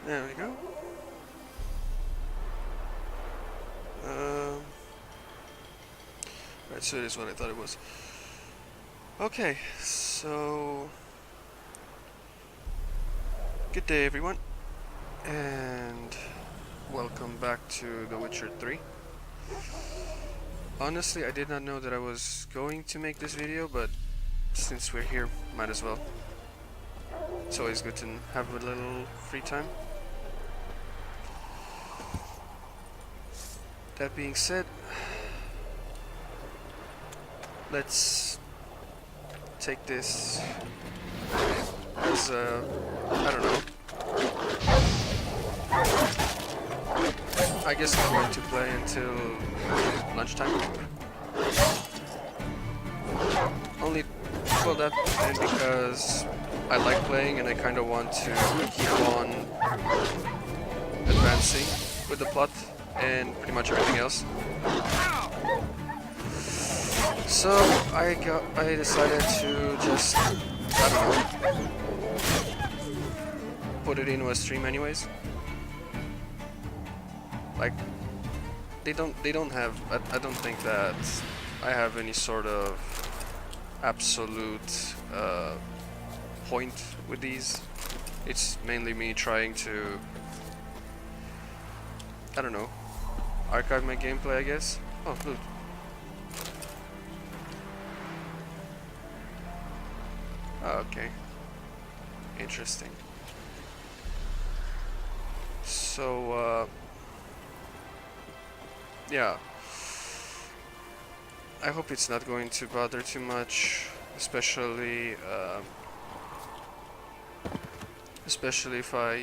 There we go. Right, so it is what I thought it was. Okay, so good day everyone, and welcome back to The Witcher 3. Honestly, I did not know that I was going to make this video, but since we're here, might as well. It's always good to have a little free time. That being said, let's take this as a, I don't know, I guess I'm going to play until lunchtime. Only for that and because I like playing and I kind of want to keep on advancing with the plot and pretty much everything else. So I decided to just, I don't know, put it into a stream anyways. Like, they don't have, I don't think that I have any sort of absolute point with these. It's mainly me trying to, I don't know, archive my gameplay, I guess. Oh, look. Oh, okay. Interesting. So, yeah. I hope it's not going to bother too much, especially if I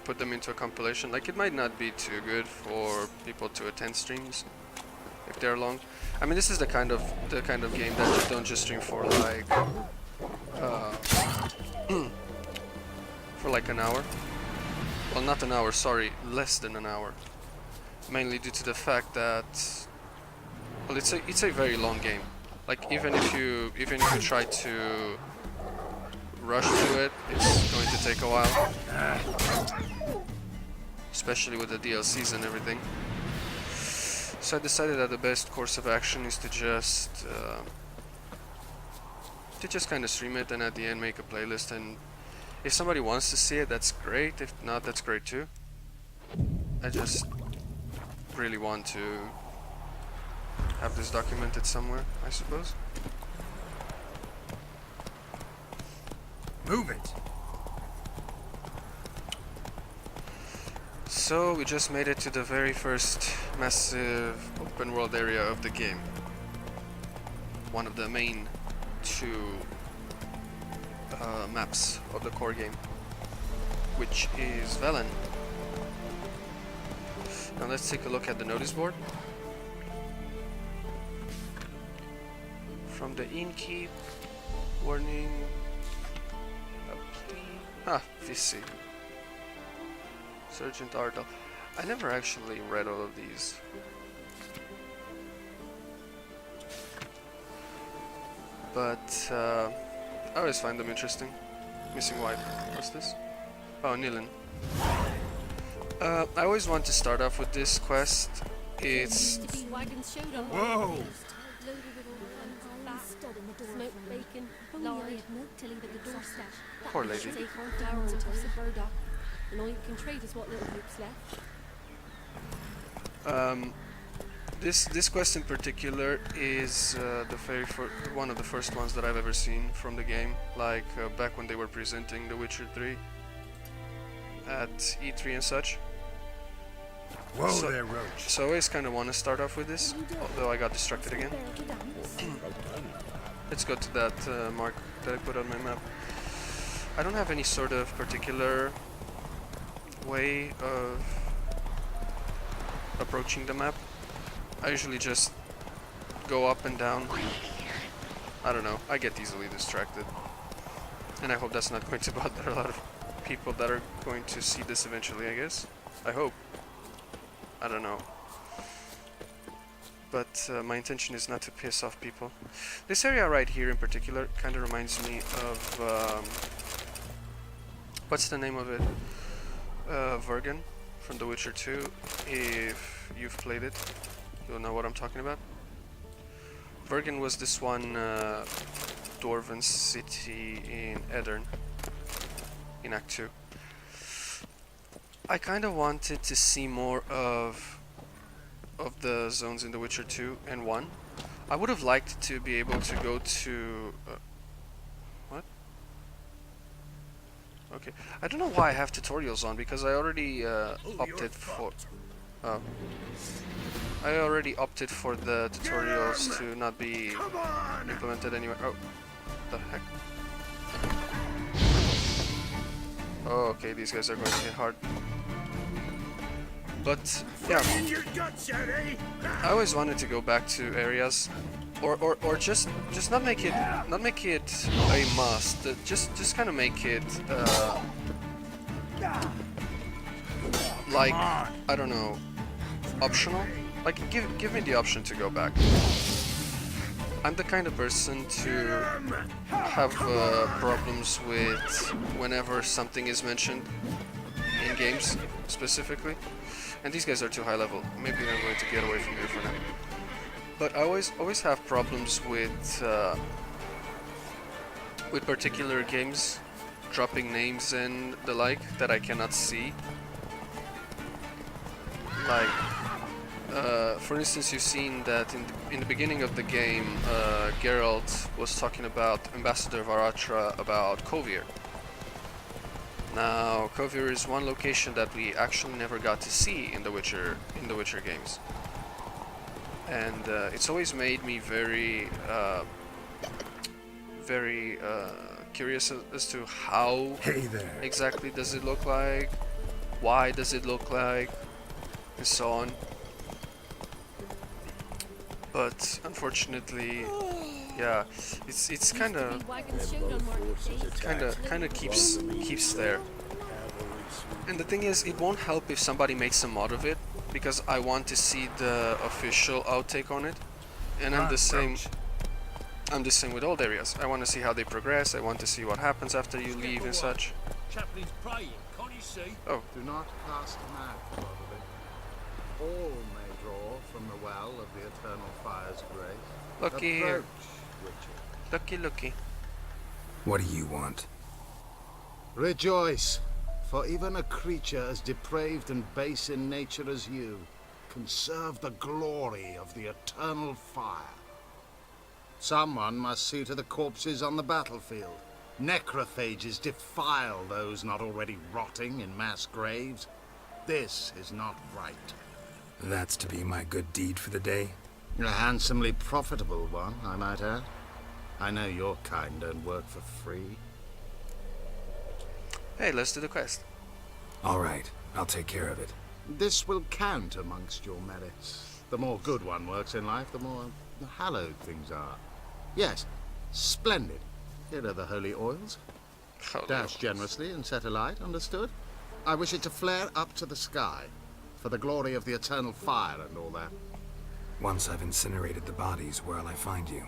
put them into a compilation. Like, it might not be too good for people to attend streams if they're long. I mean, this is the kind of game that you don't just stream for like for like an hour. Well, not an hour, sorry, less than an hour. Mainly due to the fact that, well, it's a very long game. Like, even if you try to rush to it, it's going to take a while. Especially with the DLCs and everything. So I decided that the best course of action is to just kind of stream it and at the end make a playlist, and if somebody wants to see it, that's great. If not, that's great too. I just really want to have this documented somewhere, I suppose. Move it! So we just made it to the very first massive open world area of the game. One of the main two maps of the core game, which is Velen. Now let's take a look at the notice board. From the innkeep, warning, a plea, VC. Sergeant Ardell. I never actually read all of these. But I always find them interesting. Missing Wife. What's this? Oh, Nilin. I always want to start off with this quest. It's... Whoa! Poor lady. This quest in particular is one of the first ones that I've ever seen from the game, like back when they were presenting The Witcher 3 at E3 and such. Whoa there, Roach. So I always kind of want to start off with this, although I got distracted again. Let's go to that mark that I put on my map. I don't have any sort of particular way of approaching the map. I usually just go up and down. I don't know, I get easily distracted. And I hope that's not going to bother a lot of people that are going to see this eventually, I guess. I hope. I don't know. But my intention is not to piss off people. This area right here in particular kind of reminds me of... what's the name of it? Vergen from The Witcher 2. If you've played it, you'll know what I'm talking about. Vergen was this one dwarven city in Edirn in Act 2. I kind of wanted to see more of the zones in The Witcher 2 and 1. I would have liked to be able to go to... what? Okay. I don't know why I have tutorials on, because I already opted for... I already opted for the tutorials to not be implemented anywhere. Oh, the heck? Oh, okay, these guys are going to hit hard. But yeah, I always wanted to go back to areas, or just not make it a must. Just kind of make it like, I don't know, optional. Like give me the option to go back. I'm the kind of person to have problems with whenever something is mentioned in games specifically. And these guys are too high level. Maybe I'm going to get away from here for now. But I always have problems with particular games dropping names and the like that I cannot see. Like, for instance, you've seen that in the beginning of the game, Geralt was talking about Ambassador Varatra about Kovir. Now, Kovir is one location that we actually never got to see in the Witcher games, and it's always made me very curious as to how exactly does it look like, why does it look like, and so on. But unfortunately, yeah, it's kind of keeps there. And the thing is, it won't help if somebody makes a mod of it, because I want to see the official outtake on it. And I'm the same with old areas. I want to see how they progress. I want to see what happens after you leave and such. Chaplain's praying, can't you see? Oh. Do not cast mad, Brother. All may draw from the well of the eternal fire's grace. Looky here. Approach, Richard. Looky. What do you want? Rejoice, for even a creature as depraved and base in nature as you can serve the glory of the eternal fire. Someone must see to the corpses on the battlefield. Necrophages defile those not already rotting in mass graves. This is not right. That's to be my good deed for the day? A handsomely profitable one, I might add. I know your kind don't work for free. Hey, let's do the quest. All right, I'll take care of it. This will count amongst your merits. The more good one works in life, the more hallowed things are. Yes, splendid. Here are the holy oils. Dash generously and set alight, understood? I wish it to flare up to the sky, for the glory of the eternal fire and all that. Once I've incinerated the bodies, where'll I find you?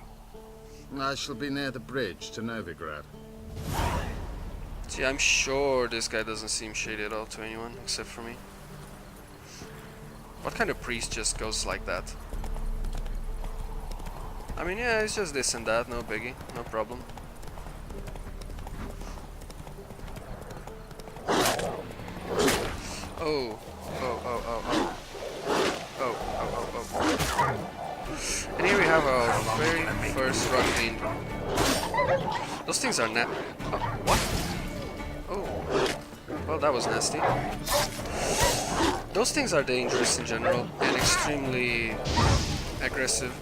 I shall be near the bridge to Novigrad. See, I'm sure this guy doesn't seem shady at all to anyone, except for me. What kind of priest just goes like that? I mean, yeah, it's just this and that, no biggie, no problem. Oh. And here we have our very first rock bean. Those things are what? Oh. Well, that was nasty. Those things are dangerous in general and extremely aggressive.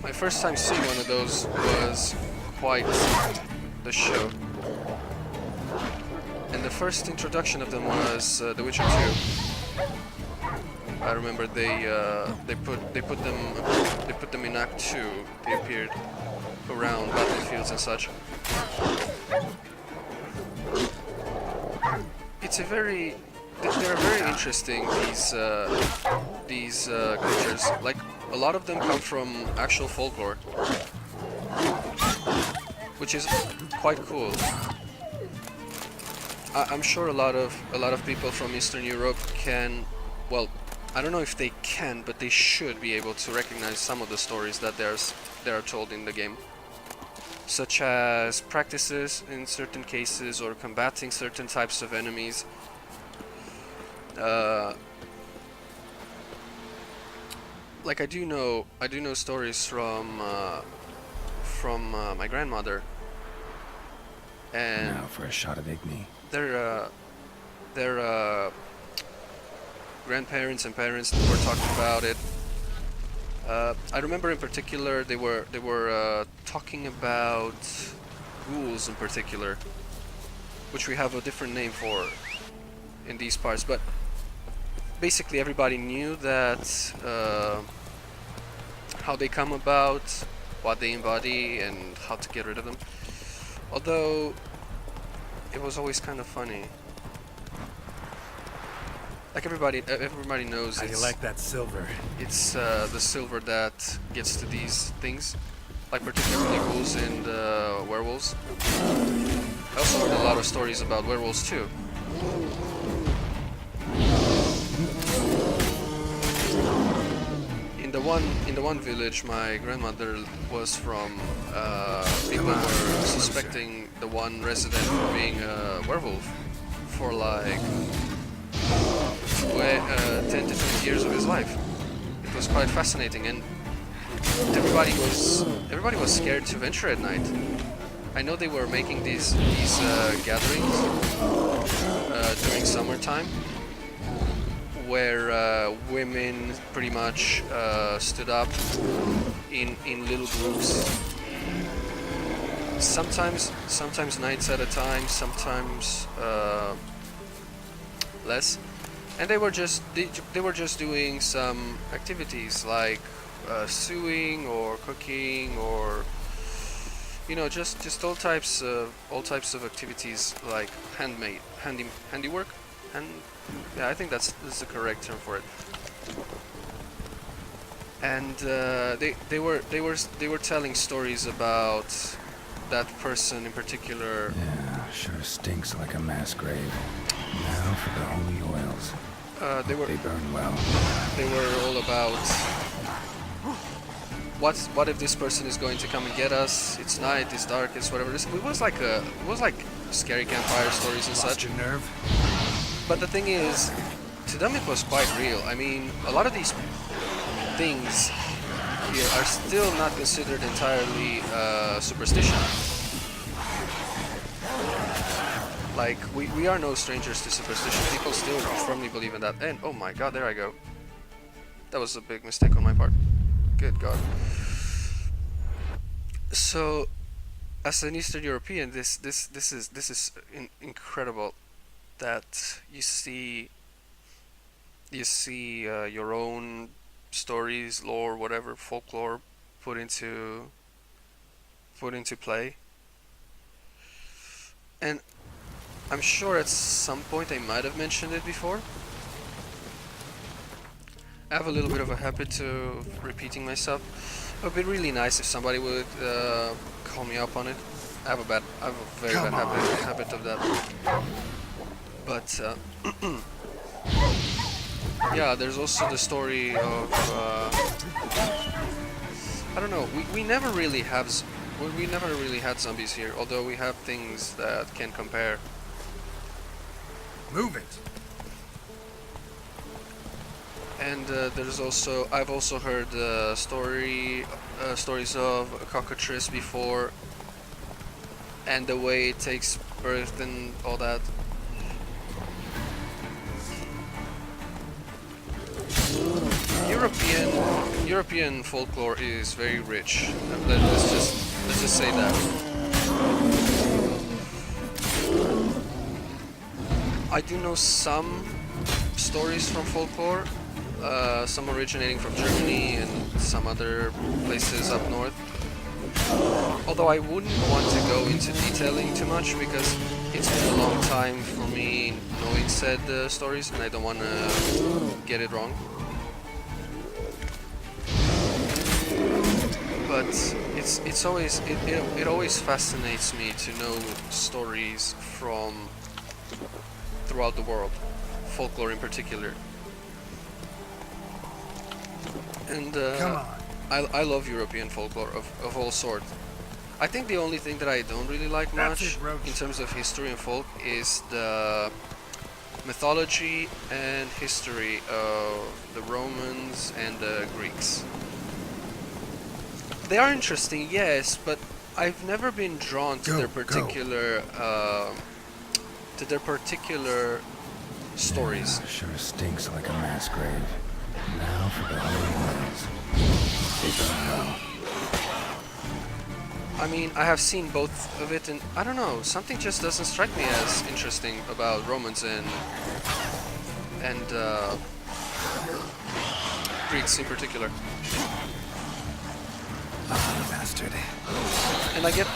My first time seeing one of those was quite the show. And the first introduction of them was The Witcher 2. I remember they put them in Act 2. They appeared around battlefields and such. They're very interesting, these creatures. Like, a lot of them come from actual folklore, which is quite cool. I'm sure a lot of people from Eastern Europe can, well, I don't know if they can, but they should be able to recognize some of the stories that they are told in the game, such as practices in certain cases or combating certain types of enemies. Like I do know stories from my grandmother, and Now for a shot of Igni. their grandparents and parents were talking about it. I remember in particular they were talking about ghouls in particular, which we have a different name for in these parts, but basically everybody knew that how they come about, what they embody, and how to get rid of them. Although it was always kind of funny. Like everybody knows How do you like that silver? it's the silver that gets to these things, like particularly ghouls and werewolves. I also heard a lot of stories about werewolves too. In the one village my grandmother was from, people were suspecting the one resident for being a werewolf for like 10 to 20 years of his life. It was quite fascinating, and everybody was scared to venture at night. I know they were making these gatherings during summertime, where women pretty much stood up in little groups. Sometimes nights at a time, sometimes less, and they were just doing some activities like sewing or cooking, or just all types of activities like handiwork, and yeah, I think that's the correct term for it. And they were telling stories about that person in particular. Yeah, sure stinks like a mass grave. Now for the holy oils. They burn well. They were all about what if this person is going to come and get us? It's night, it's dark, it's whatever. It was like scary campfire stories and such. Your nerve? But the thing is, to them it was quite real. I mean, a lot of these things here are still not considered entirely superstition. Like, we are no strangers to superstition. People still firmly believe in that. And, oh my god, there I go. That was a big mistake on my part. Good god. So, as an Eastern European, this is incredible that you see your own stories, lore, whatever, folklore put into play. And I'm sure at some point I might have mentioned it before. I have a little bit of a habit to repeating myself. It would be really nice if somebody would call me up on it. I have a very bad habit of that. But yeah, there's also the story of I don't know. We never really had zombies here, although we have things that can compare. Move it. And I've also heard stories of cockatrice before, and the way it takes birth and all that. European folklore is very rich. Let's just say that. I do know some stories from folklore, some originating from Germany and some other places up north. Although I wouldn't want to go into detailing too much because it's been a long time for me knowing said stories, and I don't want to get it wrong. But it always fascinates me to know stories from throughout the world, folklore in particular. And Come on. I love European folklore of all sorts. I think the only thing that I don't really like That's much it, Roach. in terms of history and folk is the mythology and history of the Romans and the Greeks. They are interesting, yes, but I've never been drawn to their particular stories. Yeah, sure stinks like a mass grave. Now for the holy ones. It's hell. I mean, I have seen both of it, and I don't know, something just doesn't strike me as interesting about Romans and Greeks in particular. Oh, bastard. And I get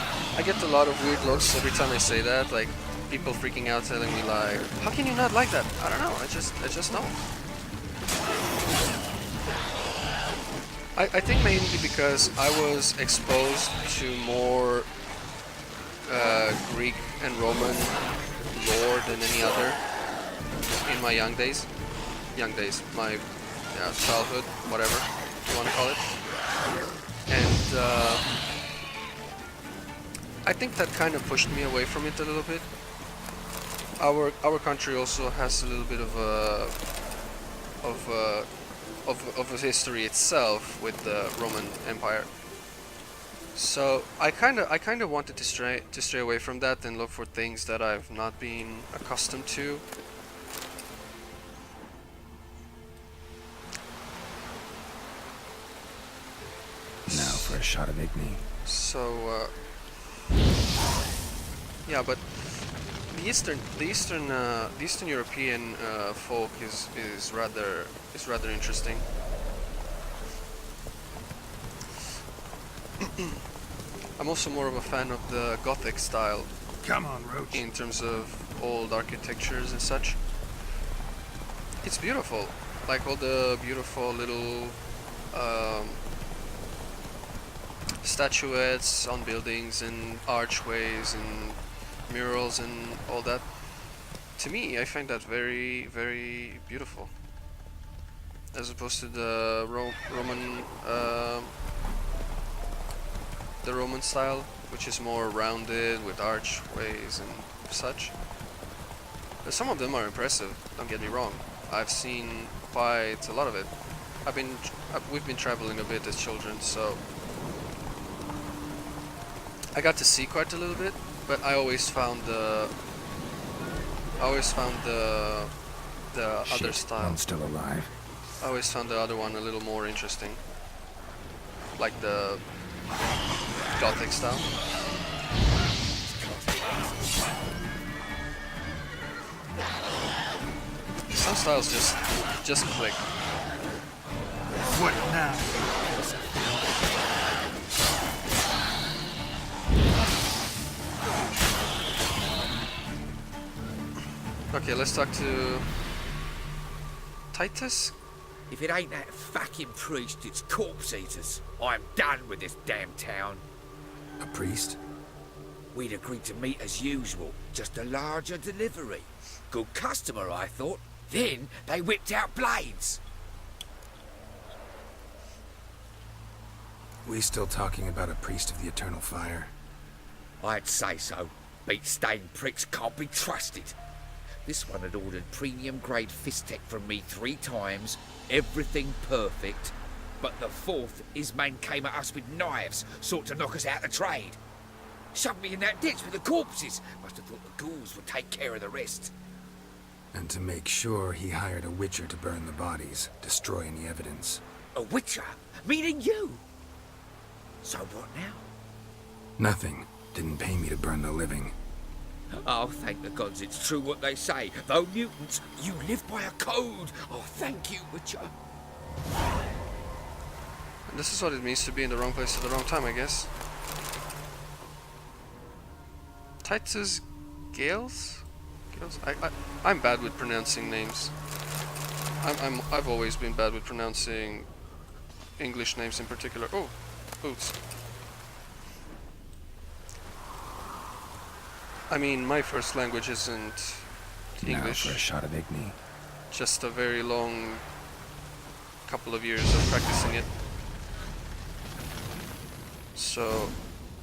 a lot of weird looks every time I say that, like people freaking out, telling me like, "How can you not like that?" I don't know. I just don't. I think mainly because I was exposed to more Greek and Roman lore than any other in my young days. My childhood, whatever you want to call it. And I think that kind of pushed me away from it a little bit. Our country also has a little bit of a history itself with the Roman Empire. So I kind of wanted to stray away from that and look for things that I've not been accustomed to. Now for a shot of Igni. So yeah, but the Eastern European folk is rather interesting. I'm also more of a fan of the Gothic style Come on, Roach. in terms of old architectures and such. It's beautiful, like all the beautiful little statuettes on buildings and archways and murals and all that. To me, I find that very, very beautiful, as opposed to the Roman style, which is more rounded with archways and such. But some of them are impressive. Don't get me wrong. I've seen quite a lot of it. We've been traveling a bit as children, so I got to see quite a little bit. But I always found the other style. I'm still alive. I always found the other one a little more interesting, like the Gothic style. Some styles just click. What now? Okay, let's talk to Titus. If it ain't that fucking priest, it's corpse eaters. I'm done with this damn town. A priest? We'd agreed to meet as usual, just a larger delivery. Good customer, I thought. Then they whipped out blades. We still talking about a priest of the eternal fire? I'd say so. Beat-stained pricks can't be trusted. This one had ordered premium-grade fist tech from me 3 times, everything perfect. But the 4th, his man came at us with knives, sought to knock us out of trade. Shoved me in that ditch with the corpses. Must have thought the ghouls would take care of the rest. And to make sure, he hired a witcher to burn the bodies, destroy any evidence. A witcher? Meaning you? So what now? Nothing. Didn't pay me to burn the living. Oh, thank the gods it's true what they say. Though mutants, you live by a code. Oh, thank you, Witcher. And this is what it means to be in the wrong place at the wrong time, I guess. Titus Gales? I'm bad with pronouncing names. I've always been bad with pronouncing English names in particular. Oh, boots. I mean, my first language isn't Now English. for a shot of Igni. Just a very long couple of years of practicing it. So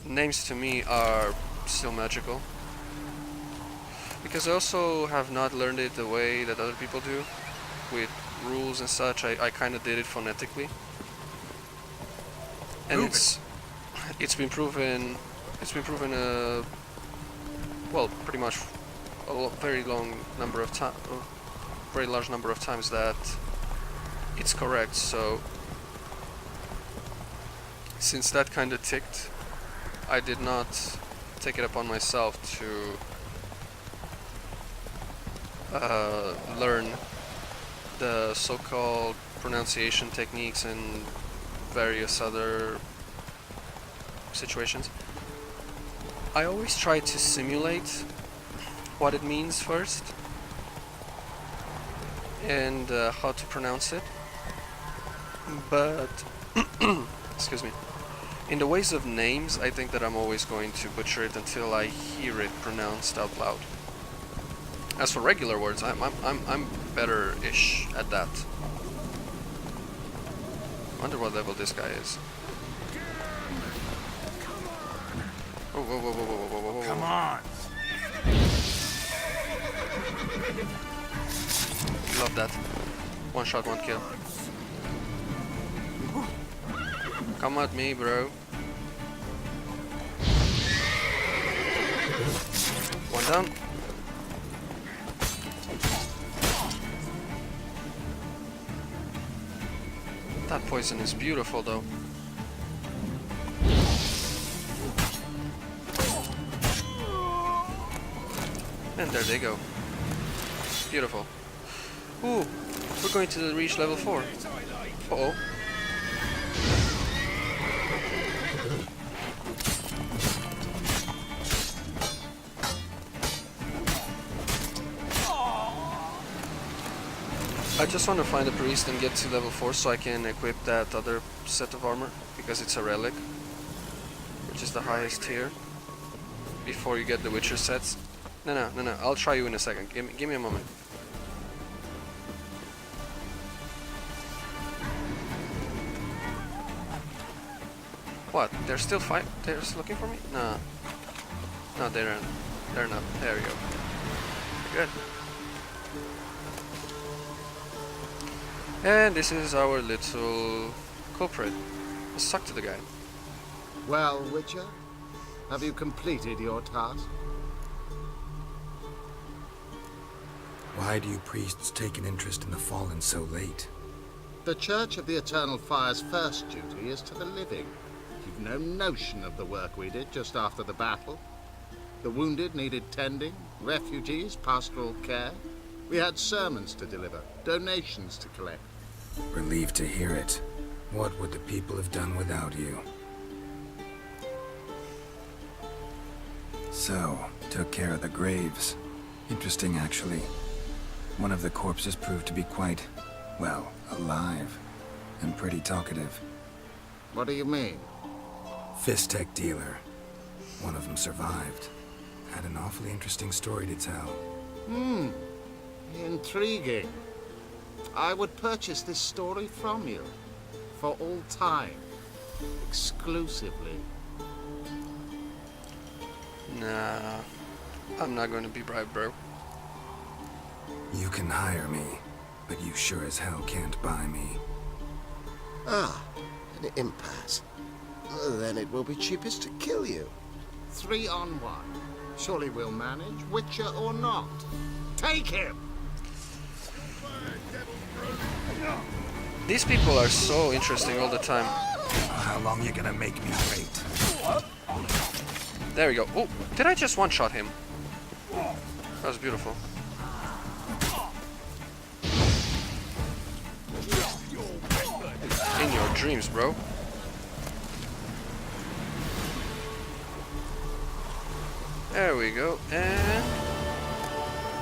names to me are still magical. Because I also have not learned it the way that other people do, with rules and such. I kind of did it phonetically. And it's been proven well, pretty much very large number of times that it's correct. So since that kind of ticked, I did not take it upon myself to learn the so-called pronunciation techniques and various other situations. I always try to simulate what it means first and how to pronounce it, but excuse me, in the ways of names, I think that I'm always going to butcher it until I hear it pronounced out loud. As for regular words, I'm better-ish at that. Wonder what level this guy is. Whoa, whoa, whoa, whoa, whoa, whoa, whoa, whoa. Come on! Love that. One shot, one kill. Come at me, bro. One down. That poison is beautiful, though. And there they go. Beautiful. Ooh, we're going to reach level 4. Uh-oh. I just want to find a priest and get to level 4 so I can equip that other set of armor, because it's a relic, which is the highest tier, before you get the Witcher sets. No, I'll try you in a second. Give me a moment. What? They're still They're still looking for me? No. No, they're not. There we go. Good. And this is our little culprit. Let's talk to the guy. Well, Witcher, have you completed your task? Why do you priests take an interest in the fallen so late? The Church of the Eternal Fire's first duty is to the living. You've no notion of the work we did just after the battle. The wounded needed tending, refugees, pastoral care. We had sermons to deliver, donations to collect. Relieved to hear it. What would the people have done without you? So, took care of the graves. Interesting, actually. One of the corpses proved to be quite, well, alive. And pretty talkative. What do you mean? Fist tech dealer. One of them survived. Had an awfully interesting story to tell. Intriguing. I would purchase this story from you. For all time. Exclusively. Nah, I'm not going to be bribed, bro. You can hire me, but you sure as hell can't buy me. Ah, an impasse. Then it will be cheapest to kill you. 3 on 1. Surely we'll manage, Witcher or not. Take him! These people are so interesting all the time. How long you gonna make me wait? There we go. Oh, did I just one-shot him? That was beautiful. In your dreams, bro. There we go, and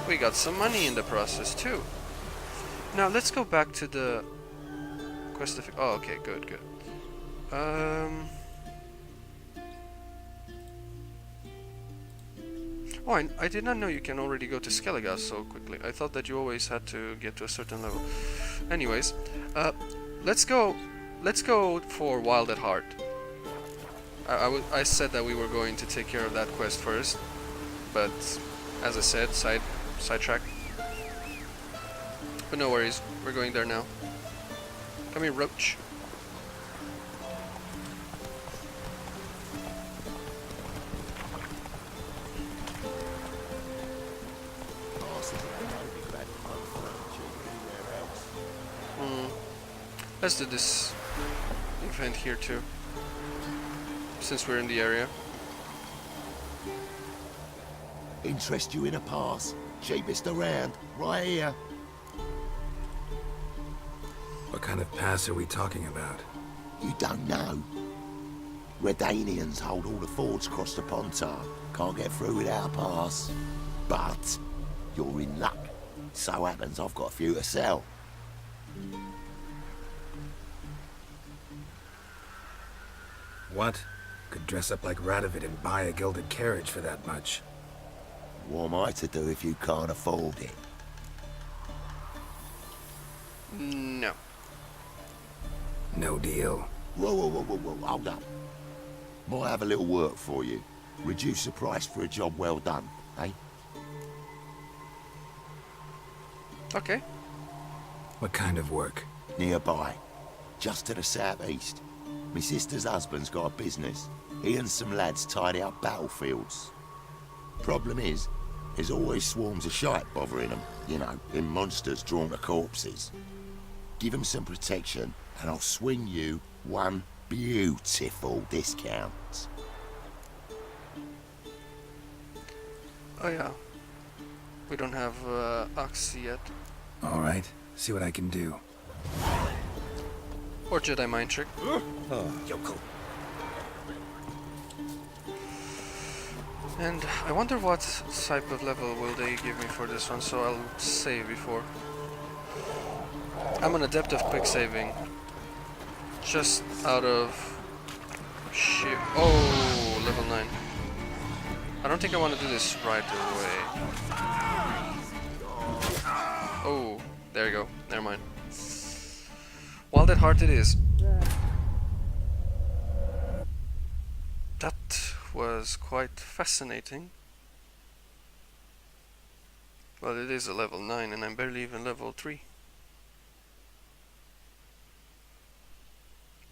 we got some money in the process too. Now let's go back to the quest of... Oh, okay, good. Oh, I did not know you can already go to Skellige so quickly. I thought that you always had to get to a certain level. Anyways, let's go for Wild at Heart. I said that we were going to take care of that quest first, but as I said, sidetrack. But no worries, we're going there now. Come here, Roach. Let's do this event here too, since we're in the area. Interest you in a pass? Cheapest around, right here. What kind of pass are we talking about? You don't know. Redanians hold all the fords across the Pontar. Can't get through without a pass. But you're in luck. So happens I've got a few to sell. What? Could dress up like Radovid and buy a gilded carriage for that much. What am I to do if you can't afford it? No. No deal. Whoa, hold up. Might have a little work for you. Reduce the price for a job well done, eh? Okay. What kind of work? Nearby. Just to the southeast. My sister's husband's got a business. He and some lads tidy up battlefields. Problem is, there's always swarms of shite bothering them. You know, them monsters drawn to corpses. Give them some protection, and I'll swing you one beautiful discount. Oh yeah. We don't have Ox yet. All right, see what I can do. Or Jedi Mind Trick. Yoko. And I wonder what type of level will they give me for this one, so I'll save before. I'm an adept of quick saving. Just out of sheer... Oh, level 9. I don't think I want to do this right away. Oh, there you go. Never mind. Wild at Heart it is. That was quite fascinating. Well, it is a level 9 and I'm barely even level 3.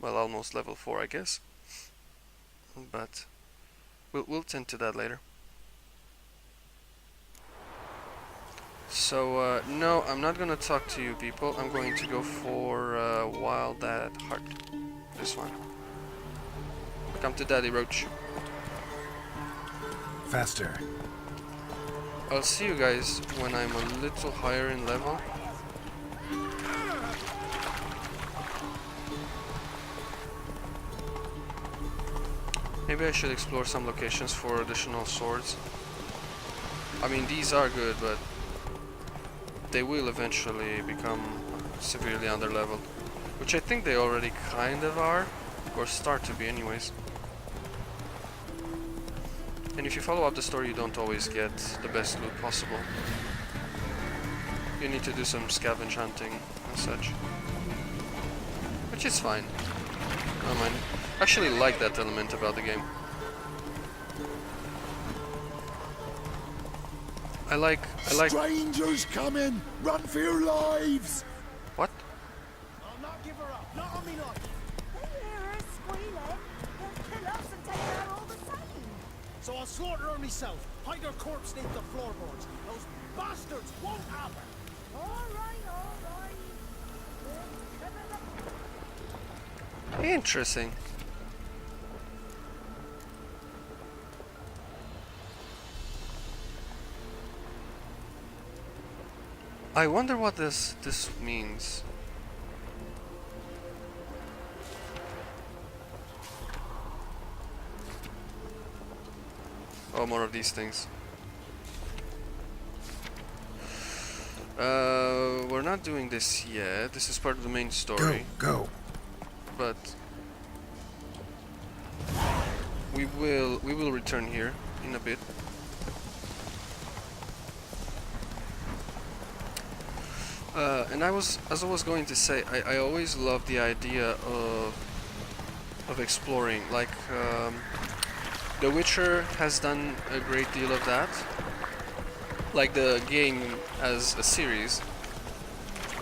Well, almost level 4 I guess. But we'll tend to that later. So, no, I'm not gonna talk to you people. I'm going to go for Wild at Heart. This one. Come to Daddy Roach. Faster. I'll see you guys when I'm a little higher in level. Maybe I should explore some locations for additional swords. I mean, these are good, but they will eventually become severely underleveled, which I think they already kind of are, or start to be anyways. And if you follow up the story, you don't always get the best loot possible. You need to do some scavenge hunting and such, which is fine. I don't mind. I actually like that element about the game. I like. Strangers coming! Run for your lives! What? I'll not give her up. Not on me life. They hear her squealing. They'll kill us and take her all the same. So I'll slaughter her myself. Hide her corpse beneath the floorboards. Those bastards won't have her. All right, all right. We'll give it Interesting. I wonder what this means. Oh, more of these things. We're not doing this yet. This is part of the main story. Go. But we will return here in a bit. And as I was going to say, I always love the idea of exploring. Like, The Witcher has done a great deal of that. Like the game as a series,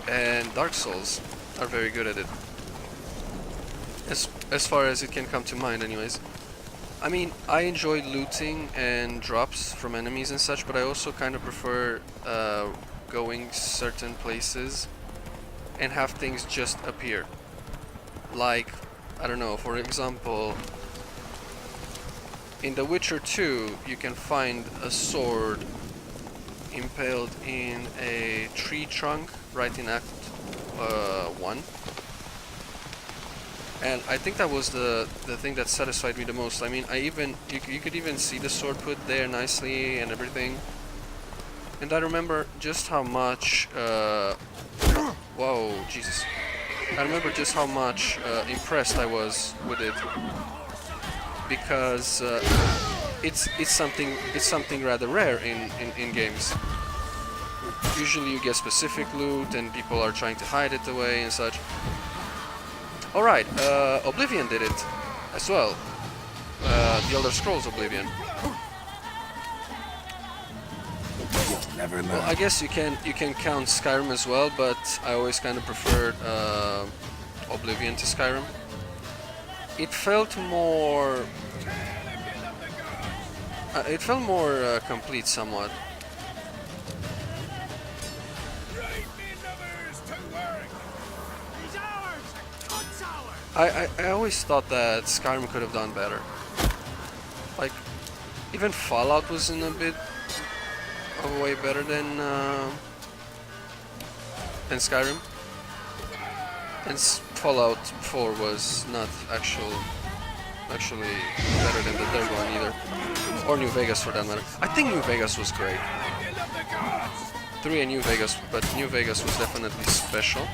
and Dark Souls are very good at it. As far as it can come to mind, anyways. I mean, I enjoy looting and drops from enemies and such, but I also kind of prefer going certain places and have things just appear. Like, I don't know, for example, in The Witcher 2, you can find a sword impaled in a tree trunk right in Act 1. And I think that was the thing that satisfied me the most. I mean, you could even see the sword put there nicely and everything. And I remember just how much whoa, Jesus. I remember just how much impressed I was with it, because it's something rather rare in games. Usually you get specific loot and people are trying to hide it away and such. Alright, Oblivion did it as well. The Elder Scrolls Oblivion. Never learn. Well, I guess you can count Skyrim as well, but I always kind of preferred Oblivion to Skyrim. It felt more complete somewhat. I always thought that Skyrim could have done better. Like, even Fallout was in a bit of a way better than Skyrim. And Fallout 4 was not actually better than the third one either. Or New Vegas for that matter. I think New Vegas was great. 3 and New Vegas, but New Vegas was definitely special.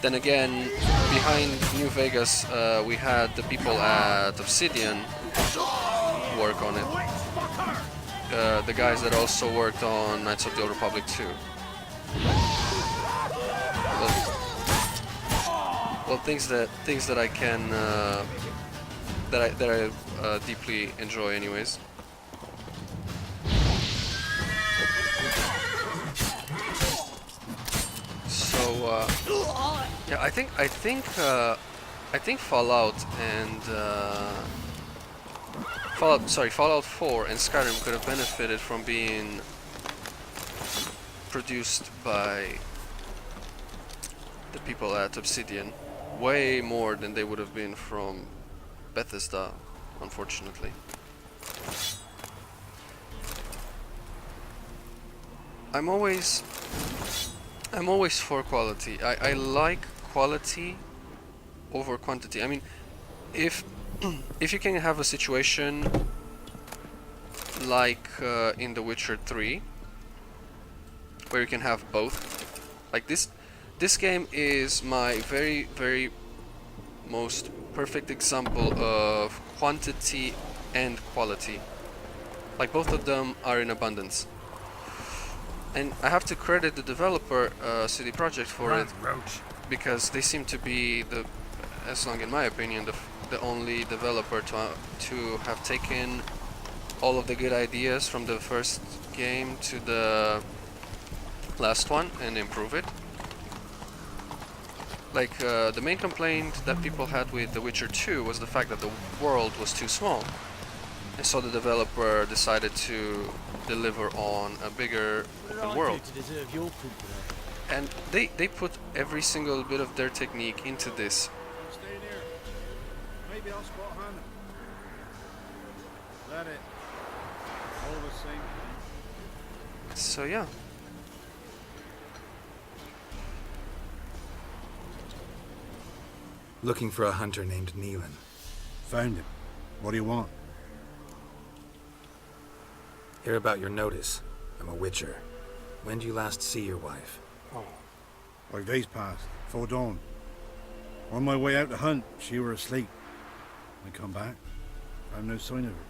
Then again, behind New Vegas, we had the people at Obsidian work on it. The guys that also worked on Knights of the Old Republic 2. Well, things that I can that I deeply enjoy, anyways. So yeah, I think Fallout and Fallout 4 and Skyrim could have benefited from being produced by the people at Obsidian way more than they would have been from Bethesda, unfortunately. I'm always for quality. I like quality over quantity. I mean, if you can have a situation like in The Witcher 3, where you can have both, like this game is my very most perfect example of quantity and quality. Like, both of them are in abundance. And I have to credit the developer, CD Projekt, for it, because they seem to be as long in my opinion, the only developer to have taken all of the good ideas from the first game to the last one and improve it. Like, the main complaint that people had with The Witcher 2 was the fact that the world was too small. And so the developer decided to deliver on a bigger open world. And they put every single bit of their technique into this. Stay near. Maybe I'll spot Hannah. That it. All the same. So yeah. Looking for a hunter named Neelan. Found him. What do you want? Hear about your notice. I'm a witcher. When did you last see your wife? Like days passed. 'Fore dawn. On my way out to hunt, she were asleep. I come back. I've no sign of her.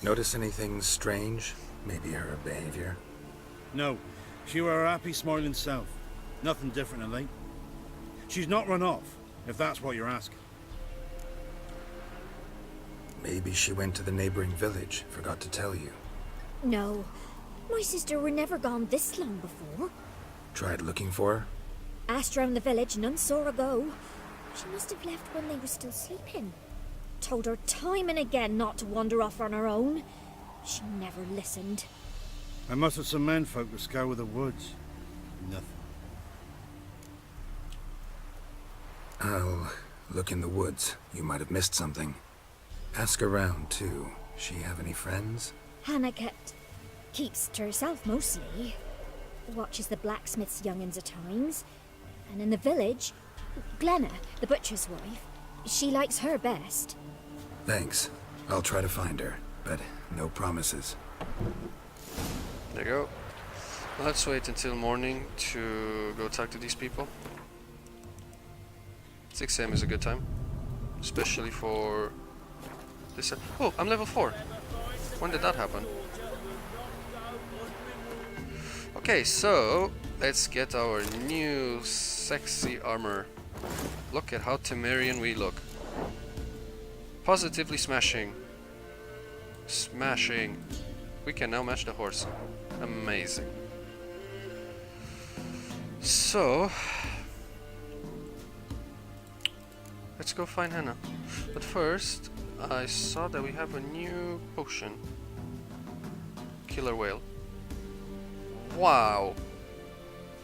Notice anything strange? Maybe her behavior? No, she were her happy, smiling self. Nothing different than late. She's not run off, if that's what you're asking. Maybe she went to the neighboring village, forgot to tell you. No, my sister were never gone this long before. Tried looking for her? Asked round the village, none saw her go. She must have left when they were still sleeping. Told her time and again not to wander off on her own. She never listened. I mustered some menfolk to scour the woods. Nothing. I'll look in the woods. You might have missed something. Ask around, too. She have any friends? Hannah keeps to herself mostly. Watches the blacksmith's young'uns at times. And in the village, Glenna, the butcher's wife, she likes her best. Thanks. I'll try to find her, but no promises. There you go. Let's wait until morning to go talk to these people. 6 AM is a good time. Especially for this. Oh, I'm level 4. When did that happen? Okay, so let's get our new sexy armor. Look at how Temerian we look. Positively smashing. Smashing. We can now match the horse. Amazing. So let's go find Hannah. But first, I saw that we have a new potion. Killer whale. Wow.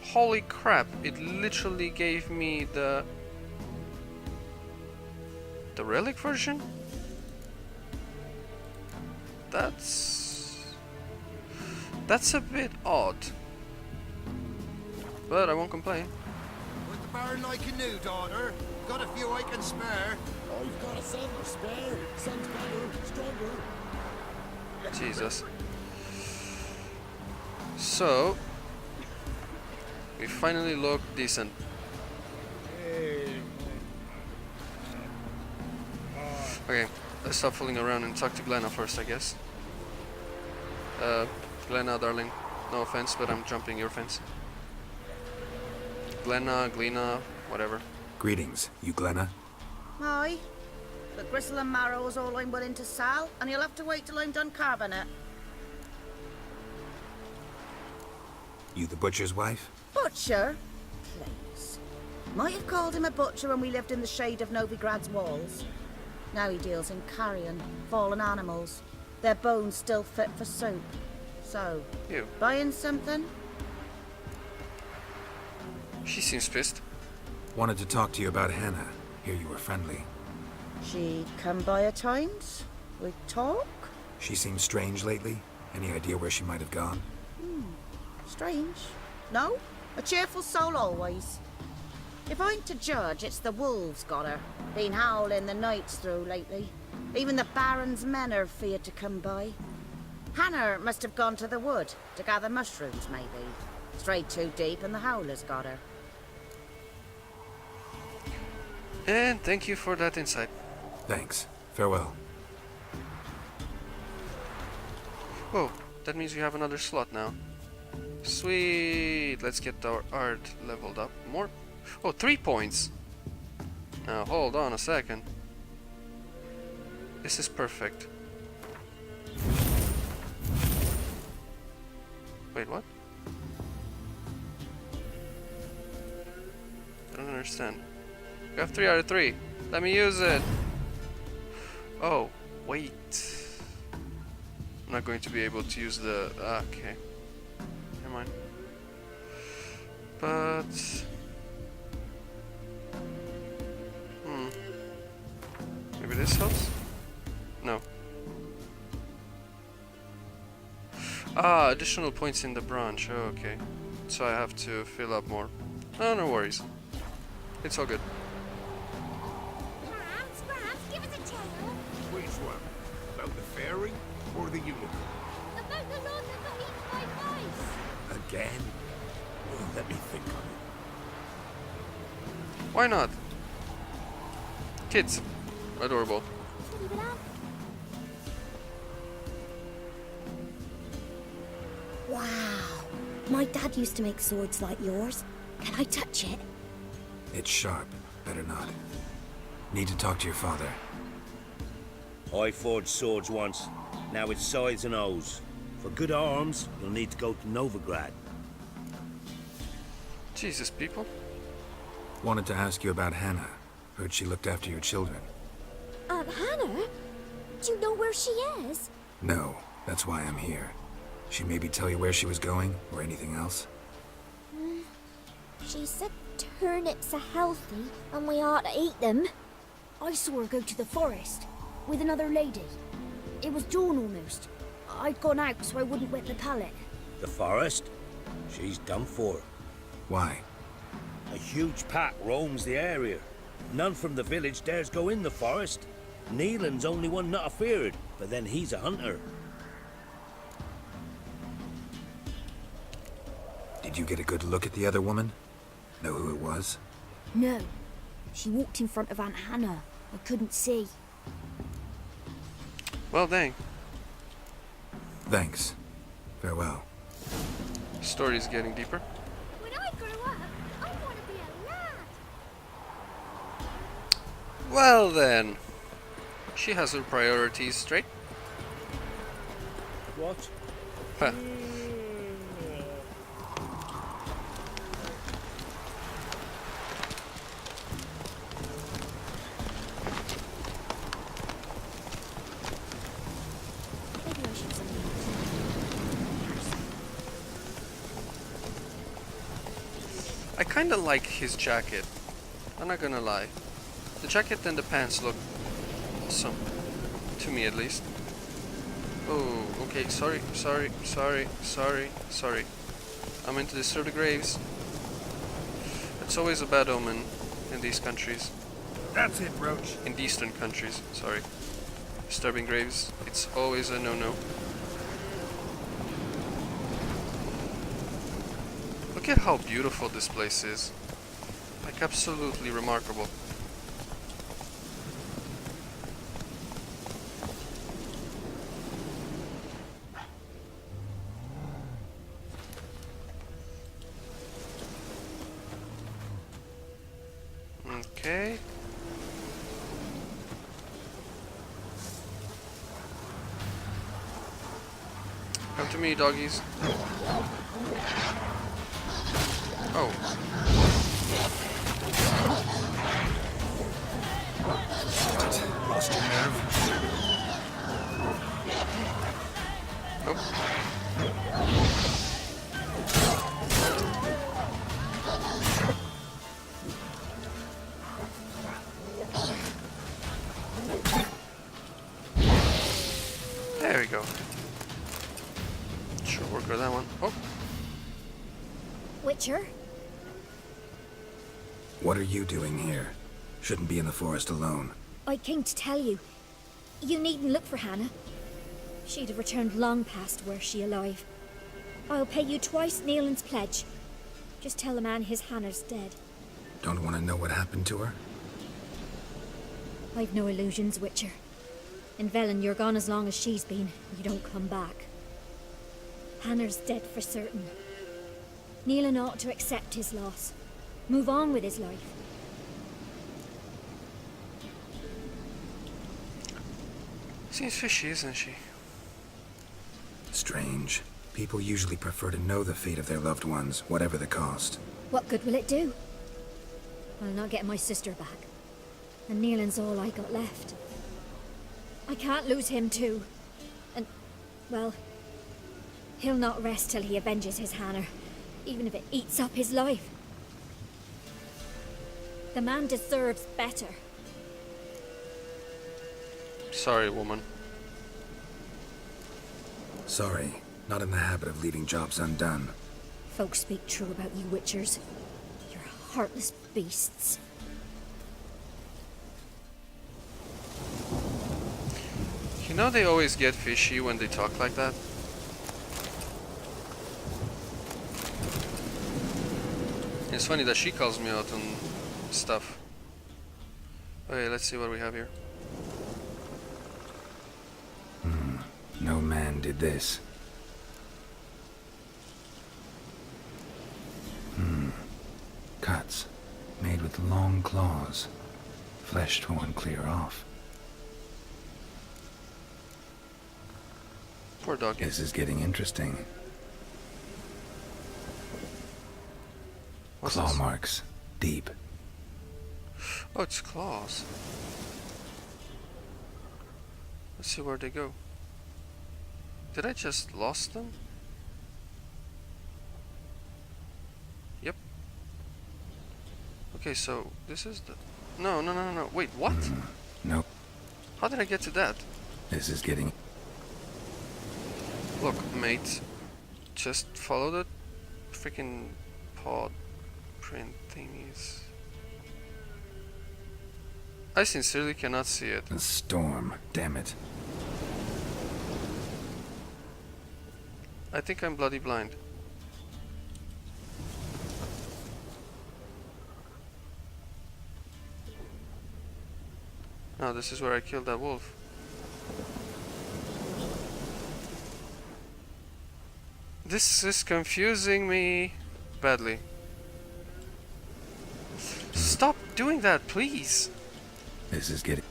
Holy crap, it literally gave me the relic version? That's a bit odd. But I won't complain. With the Baron like a new daughter, got a few I can spare. I've got a son to spare. Son's better, stronger. Jesus. So we finally look decent. Okay, let's stop fooling around and talk to Glenna first, I guess. Glenna, darling, no offense, but I'm jumping your fence. Glenna, whatever. Greetings, you Glenna? Aye. The gristle and marrow is all I'm willing to sell, and you'll have to wait till I'm done carving it. You the butcher's wife? Butcher? Please. Might have called him a butcher when we lived in the shade of Novigrad's walls. Now he deals in carrion, fallen animals. Their bones still fit for soup. So, You. buying something? She seems pissed. Wanted to talk to you about Hannah. Hear you were friendly. She come by at times? We talk? She seems strange lately. Any idea where she might have gone? Strange. No? A cheerful soul always. If I'm to judge, it's the wolves got her. Been howling the nights through lately. Even the Baron's men are feared to come by. Hannah must have gone to the wood to gather mushrooms, maybe. Strayed too deep and the howlers got her. And thank you for that insight. Thanks. Farewell. Whoa, that means we have another slot now. Sweet! Let's get our art leveled up more. Oh, 3 points! Now, hold on a second. This is perfect. Wait, what? I don't understand. We have 3 out of 3. Let me use it! Oh, wait. I'm not going to be able to use the... okay. Never mind. But... Maybe this helps? No. Ah, additional points in the branch. Oh, okay. So I have to fill up more. Oh, no worries. It's all good. Scraps, give us a tale. Which one? About the fairy or the unicorn? About the lord that got eaten by mice. Again? Well, let me think on it. Why not? Kids. Adorable. Wow. My dad used to make swords like yours. Can I touch it? It's sharp. Better not. Need to talk to your father. I forged swords once. Now it's sides and O's. For good arms, you'll need to go to Novigrad. Jesus, people. Wanted to ask you about Hannah. Heard she looked after your children. Aunt Hannah? Do you know where she is? No, that's why I'm here. She maybe tell you where she was going, or anything else? She said turnips are healthy and we ought to eat them. I saw her go to the forest with another lady. It was dawn almost. I'd gone out so I wouldn't wet the pallet. The forest? She's done for. Why? A huge pack roams the area. None from the village dares go in the forest. Neelan's only one not afeared, but then he's a hunter. Did you get a good look at the other woman? Know who it was? No. She walked in front of Aunt Hannah. I couldn't see. Well, dang. Thanks. Farewell. Story's getting deeper. When I grow up, I want to be a lad. Well then. She has her priorities straight. What? Huh. Maybe I should send you. I kinda like his jacket. I'm not gonna lie. The jacket and the pants look awesome. To me at least. Oh, okay, sorry. I'm going to disturb the graves. It's always a bad omen in these countries. That's it, Roach. In the eastern countries, sorry. Disturbing graves, it's always a no-no. Look at how beautiful this place is. Like, absolutely remarkable. Okay. Come to me, doggies. Oh. Lost your nerve? Nope. There we go. Should work with that one. Oh. Witcher? What are you doing here? Shouldn't be in the forest alone. I came to tell you. You needn't look for Hannah. She'd have returned long past were she alive. I'll pay you twice Neelan's pledge. Just tell the man his Hannah's dead. Don't want to know what happened to her? I've no illusions, Witcher. In Velen, you're gone as long as she's been. You don't come back. Hannah's dead for certain. Neelan ought to accept his loss. Move on with his life. Seems fishy, isn't she? Strange. People usually prefer to know the fate of their loved ones, whatever the cost. What good will it do? I'll not get my sister back. And Neelan's all I got left. I can't lose him too. And, well, he'll not rest till he avenges his Hannah, even if it eats up his life. The man deserves better. Sorry, woman. Sorry, not in the habit of leaving jobs undone. Folks speak true about you Witchers. You're heartless beasts. You know they always get fishy when they talk like that? It's funny that she calls me out on stuff. Okay, let's see what we have here. No man did this. with long claws, flesh torn clear off. Poor doggy. This is getting interesting. What's Claw this? marks, deep. Oh, it's claws. Let's see where they go. Did I just lost them? Yep. Okay, so this is the... No. Wait, what? Nope. How did I get to that? This is getting... Look, mate. Just follow the freaking paw print thingies. I sincerely cannot see it. A storm, damn it. I think I'm bloody blind. No, this is where I killed that wolf. This is confusing me badly. Stop doing that, please. This is getting...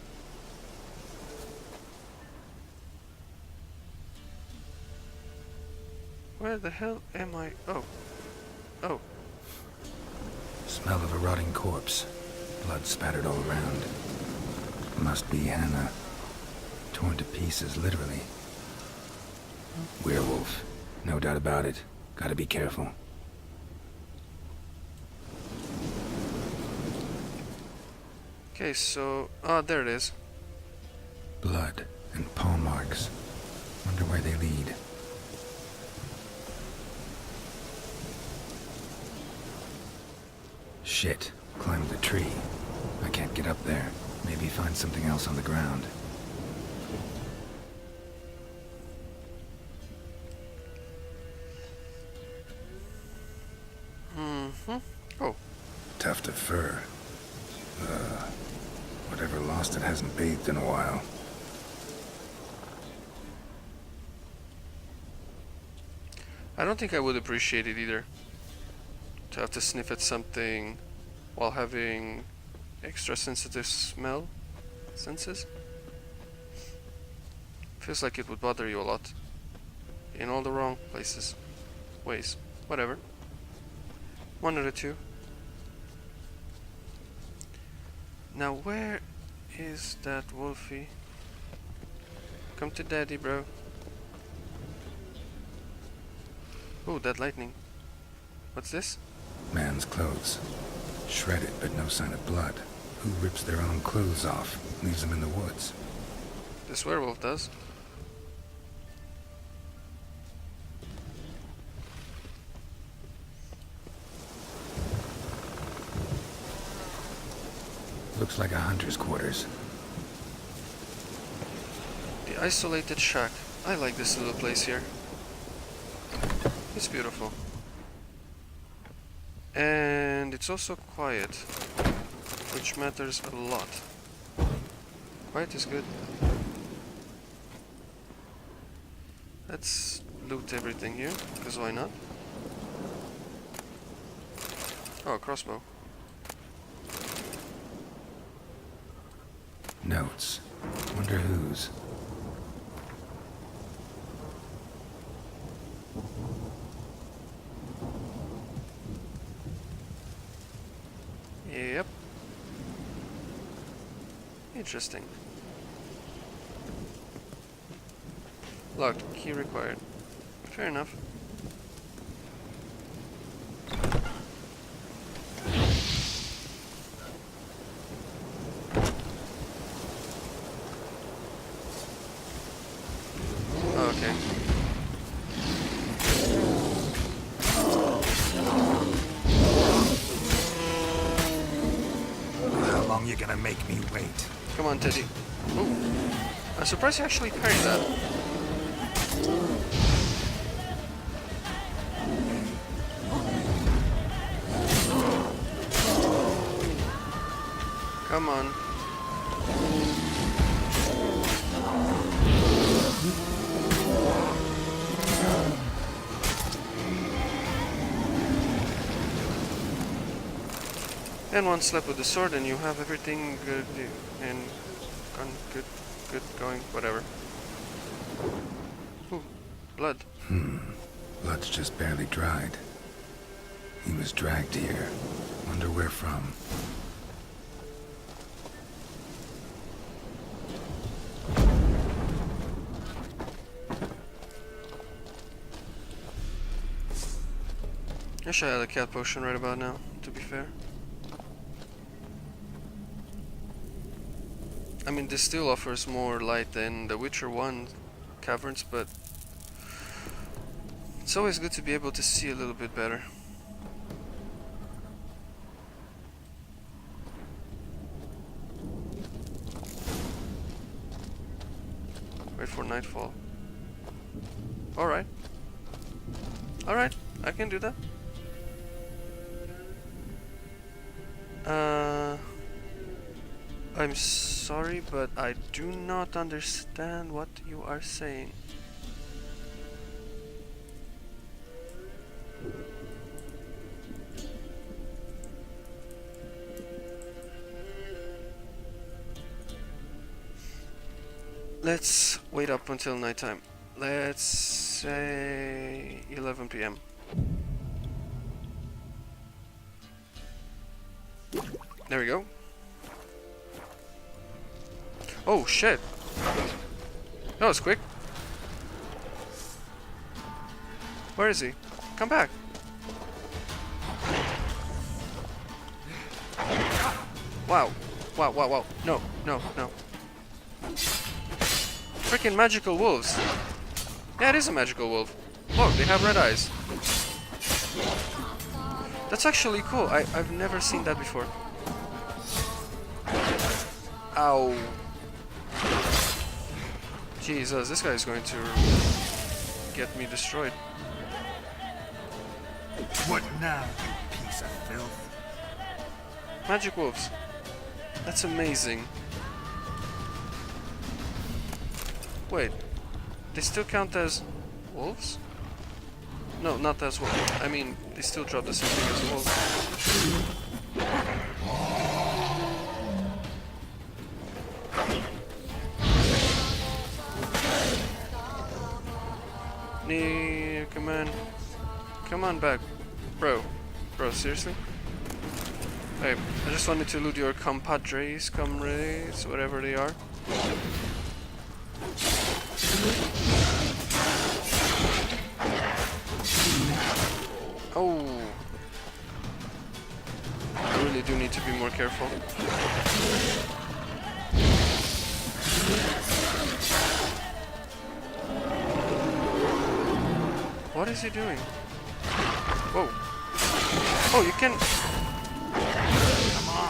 Where the hell am I? Oh. Oh. Smell of a rotting corpse. Blood spattered all around. Must be Hannah. Torn to pieces, literally. Werewolf. No doubt about it. Gotta be careful. Okay, so... Ah, there it is. Blood and paw marks. Wonder where they lead. Shit. Climbed the tree. I can't get up there. Maybe find something else on the ground. Oh. Tuft of fur. Whatever lost it hasn't bathed in a while. I don't think I would appreciate it either. To have to sniff at something while having extra sensitive smell senses. Feels like it would bother you a lot. In all the wrong places. Ways. Whatever. One of the two. Now where is that wolfie? Come to daddy, bro. Oh, that lightning. What's this? Man's clothes. Shredded, but no sign of blood. Who rips their own clothes off, leaves them in the woods? This werewolf does. Looks like a hunter's quarters. The isolated shack. I like this little place here. It's beautiful. And it's also quiet, which matters a lot. Quiet is good. Let's loot everything here, because why not? Oh, a crossbow. Notes. Wonder whose. Yep. Interesting. Locked. Key required. Fair enough. Okay. How long you gonna make me wait? Come on, Teddy. Oh, I'm surprised you actually parried that. Come on. And one slap with the sword and you have everything good and good going, whatever. Ooh, blood. Blood's just barely dried. He was dragged here. Wonder where from. I should have a cat potion right about now, to be fair. I mean, this still offers more light than the Witcher 1 caverns, but it's always good to be able to see a little bit better. Wait for nightfall. Alright. Alright, I can do that. I'm sorry, but I do not understand what you are saying. Let's wait up until nighttime. Let's say 11 p.m. There we go. Oh shit! That was quick. Where is he? Come back! Wow. Wow, wow, wow. No, no, no. Freaking magical wolves. Yeah, it is a magical wolf. Look, they have red eyes. That's actually cool. I've never seen that before. Ow. Jesus, this guy is going to get me destroyed. What now, you piece of filth? Magic wolves. That's amazing. Wait, they still count as wolves? No, not as wolves. I mean, they still drop the same thing as wolves. Come on. Come on back. Bro, seriously? Hey, I just wanted to loot your compadres, comrades, whatever they are. Oh. I really do need to be more careful. What is he doing? Whoa. Oh, you can...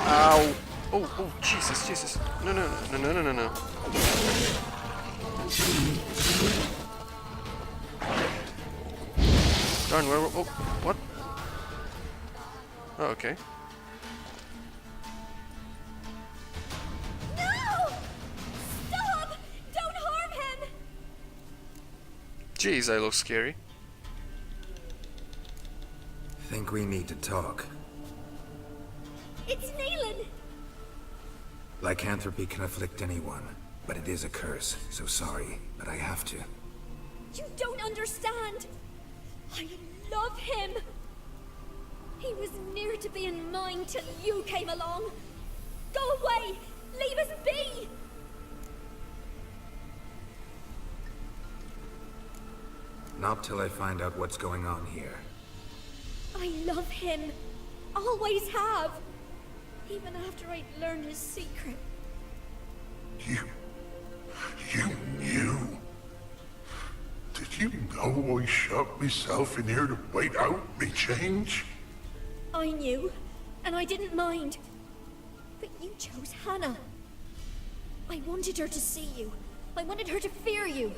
Ow. Oh, Jesus. No. Darn, where... Oh, what? Oh, okay. No! Stop! Don't harm him! Jeez, I look scary. Think we need to talk. It's Neelan! Lycanthropy can afflict anyone, but it is a curse, so sorry, but I have to. You don't understand! I love him! He was near to being mine till you came along! Go away! Leave us be! Not till I find out what's going on here. I love him. Always have. Even after I'd learned his secret. You knew? Did you know I shut myself in here to wait out me change? I knew, and I didn't mind. But you chose Hannah. I wanted her to see you. I wanted her to fear you.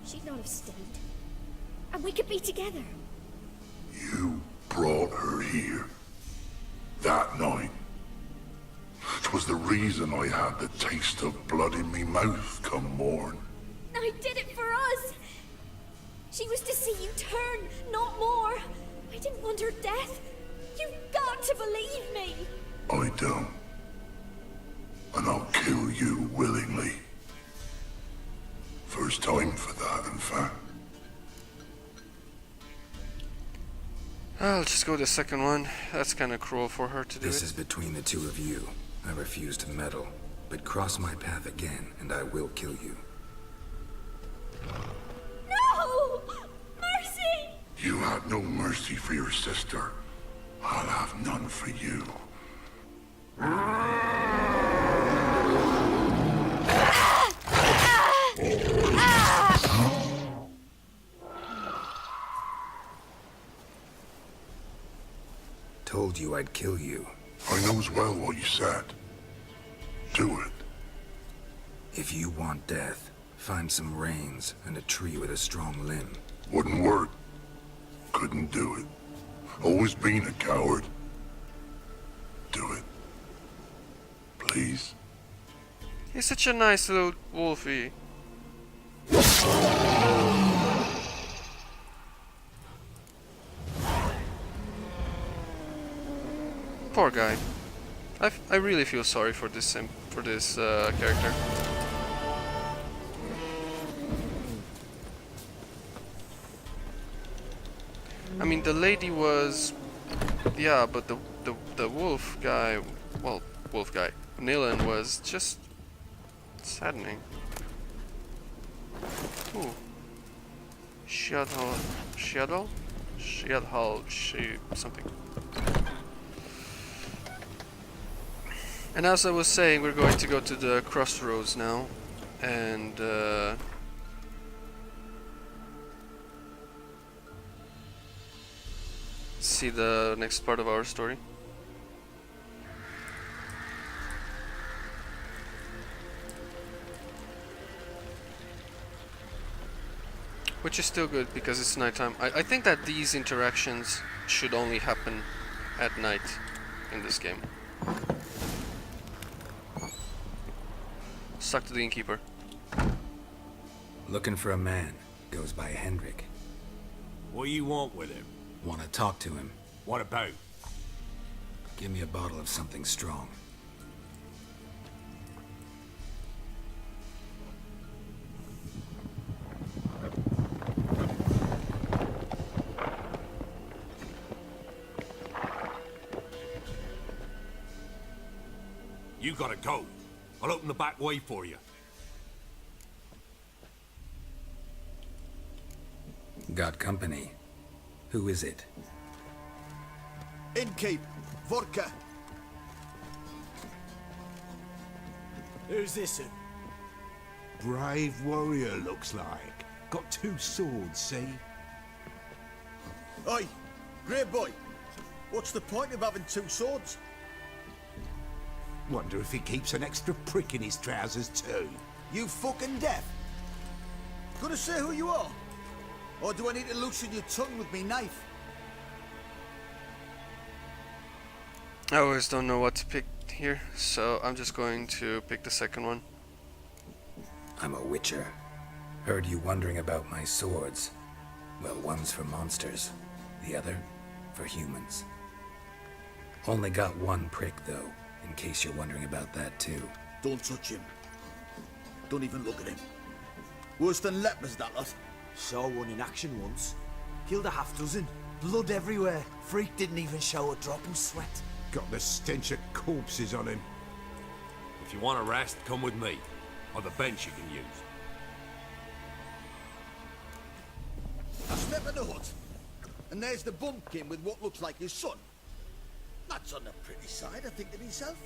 She'd not have stayed. And we could be together. You brought her here. That night. 'Twas the reason I had the taste of blood in me mouth come morn. I did it for us. She was to see you turn, not more. I didn't want her death. You've got to believe me. I don't. And I'll kill you willingly. First time for that, in fact. I'll just go the second one. That's kind of cruel for her to do This it. is between the two of you. I refuse to meddle, but cross my path again, and I will kill you. No! Mercy! You had no mercy for your sister. I'll have none for you. Told you I'd kill you. I knows well what you said. Do it. If you want death, find some reins and a tree with a strong limb. Wouldn't work. Couldn't do it. Always been a coward. Do it. Please. He's such a nice little wolfie. Poor guy. I really feel sorry for this character. I mean, the lady was, yeah, but the wolf guy, well, Nilan was just saddening. Ooh. Shadhal, something. And as I was saying, we're going to go to the crossroads now, and see the next part of our story. Which is still good because it's nighttime. I think that these interactions should only happen at night in this game. Stuck to the innkeeper. Looking for a man. Goes by Hendrik. What do you want with him? Want to talk to him. What about? Give me a bottle of something strong. You gotta go. I'll open the back way for you. Got company. Who is it? Innkeep, vodka. Who's this? Brave warrior, looks like. Got 2 swords, see? Oi, great boy. What's the point of having 2 swords? Wonder if he keeps an extra prick in his trousers too. You fucking deaf? Gonna say who you are? Or do I need to loosen your tongue with me knife? I always don't know what to pick here, so I'm just going to pick the second one. I'm a witcher. Heard you wondering about my swords. Well, one's for monsters, the other for humans. Only got 1 prick though, in case you're wondering about that too. Don't touch him. Don't even look at him. Worse than lepers, that lot. Saw one in action once. Killed a half dozen. Blood everywhere. Freak didn't even show a drop of sweat. Got the stench of corpses on him. If you want a rest, come with me. Or the bench you can use. I step in the hut, and there's the bumpkin with what looks like his son. That's on the pretty side, I think to myself.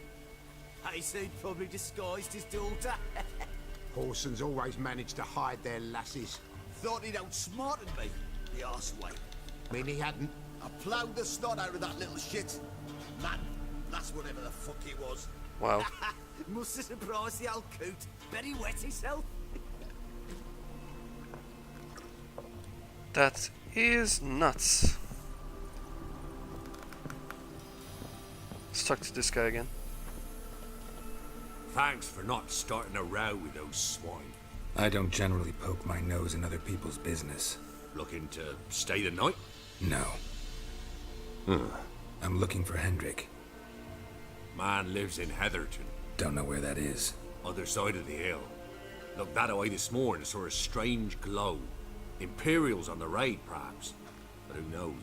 I say probably disguised his daughter. Horsons always manage to hide their lasses. Thought he'd outsmarted me, the arseway. Mean he hadn't. I ploughed the snot out of that little shit. Man, that's whatever the fuck he was. Wow. Must have surprised the old coot. Bet he wet himself. That is nuts. Stuck to this guy again. Thanks for not starting a row with those swine. I don't generally poke my nose in other people's business. Looking to stay the night? No. I'm looking for Hendrik. Man lives in Heatherton. Don't know where that is. Other side of the hill. Looked that away this morning, saw a strange glow. Imperials on the raid, perhaps. But who knows?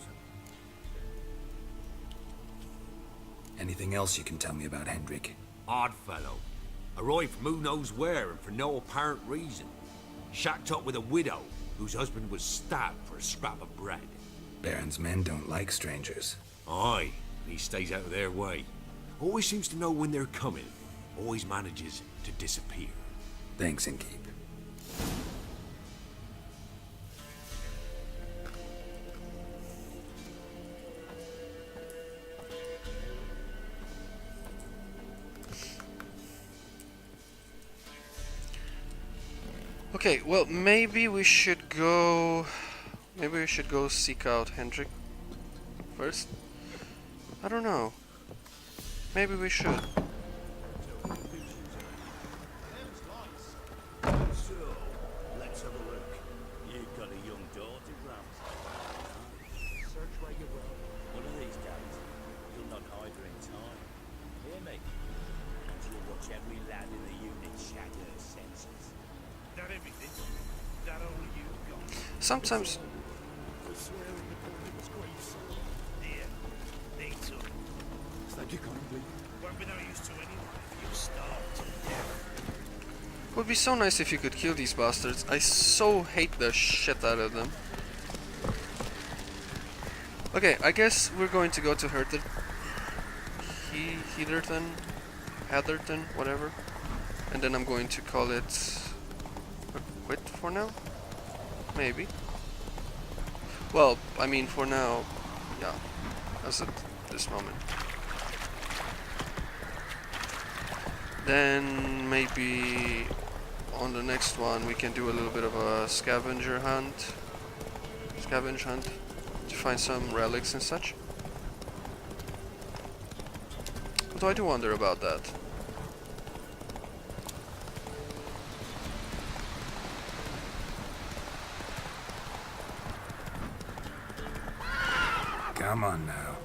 Anything else you can tell me about Hendrik? Odd fellow. Arrived from who knows where and for no apparent reason. Shacked up with a widow whose husband was stabbed for a scrap of bread. Baron's men don't like strangers. Aye, he stays out of their way. Always seems to know when they're coming. Always manages to disappear. Thanks, Innkeep. Okay, well, maybe we should go seek out Hendrik first. I don't know. Maybe we should. So, let's have a look. You've got a young daughter, Gramps. Search where you will. One of these days, you'll not hide her in time. Hear me? And you'll watch every lad in the unit shatter her senses. Not everything. That all you've got. Sometimes. The swearing the public's grace. Here, they took. Thank you kindly. Won't be no use to anyone if you starve to death. Would be so nice if you could kill these bastards. I so hate the shit out of them. Okay, I guess we're going to go to Heatherton, whatever. And then I'm going to call it a quit for now? Maybe. Well, I mean for now, yeah, as at this moment. Then maybe on the next one we can do a little bit of a scavenge hunt to find some relics and such. Although I do wonder about that. Come on now.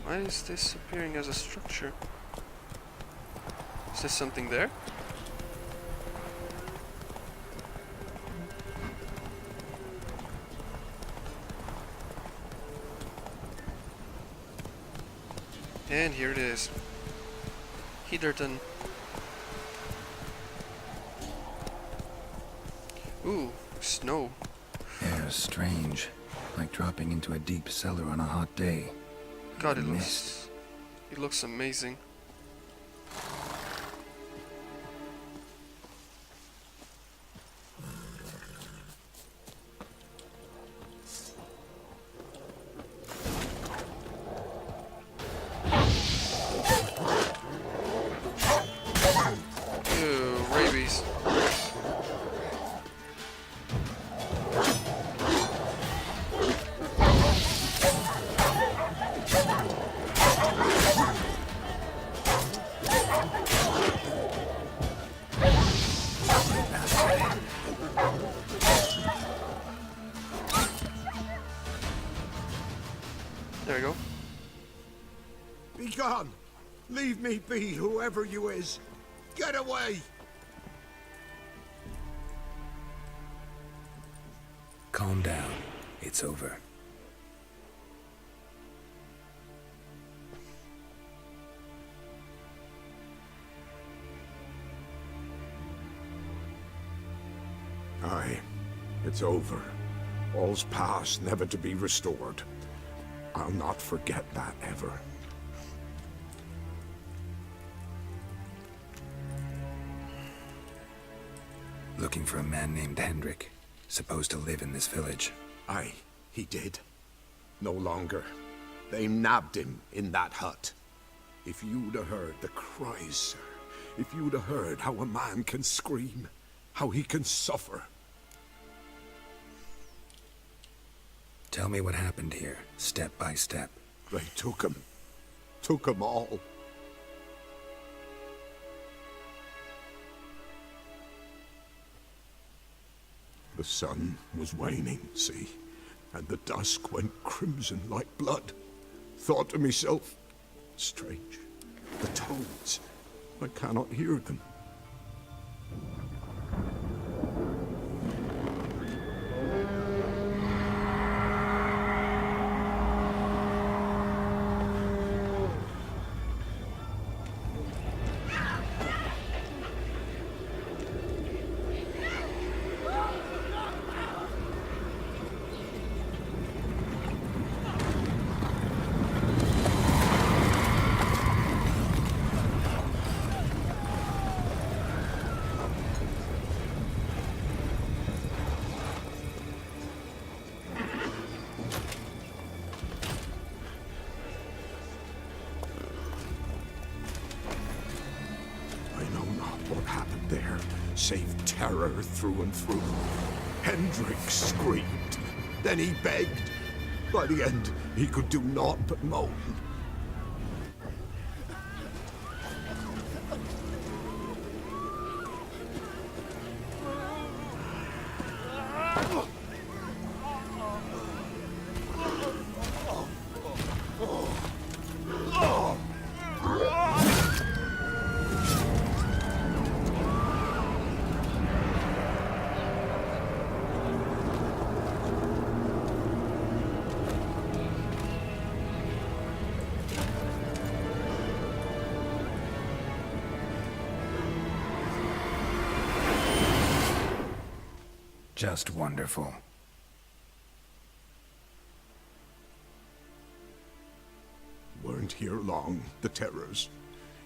Why is this appearing as a structure? Is there something there? And here it is. Heatherton. Ooh, snow. Air's strange. Like dropping into a deep cellar on a hot day. God, The mist. it looks amazing. Ew, rabies. There we go. Be gone! Leave me be, whoever you is! Get away! Calm down. It's over. Aye, it's over. All's past, never to be restored. I'll not forget that ever. Looking for a man named Hendrik, supposed to live in this village. Aye, he did. No longer. They nabbed him in that hut. If you'd have heard the cries, sir. If you'd have heard how a man can scream, how he can suffer. Tell me what happened here, step by step. They took him. Took him all. The sun was waning, see? And the dusk went crimson like blood. Thought to myself, strange, the toads, I cannot hear them. Save terror through and through. Hendrik screamed. Then he begged. By the end, he could do naught but moan. Just wonderful. Weren't here long, the terrors.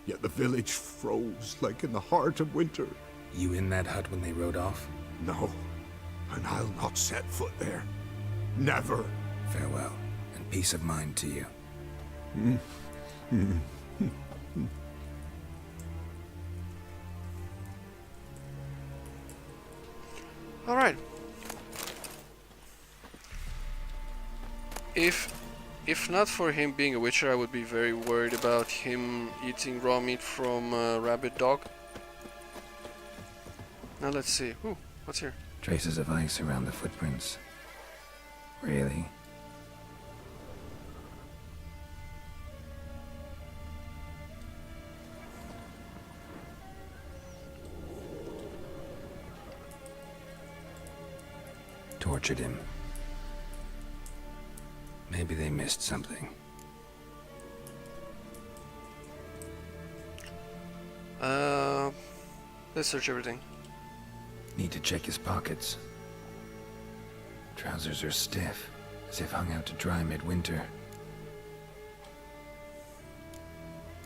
Yet the village froze like in the heart of winter. You in that hut when they rode off? No, and I'll not set foot there. Never. Farewell, and peace of mind to you. All right. If not for him being a witcher, I would be very worried about him eating raw meat from a rabid dog. Now let's see. Ooh, what's here? Traces of ice around the footprints. Really? Tortured him. Maybe they missed something. Let's search everything. Need to check his pockets. Trousers are stiff, as if hung out to dry midwinter.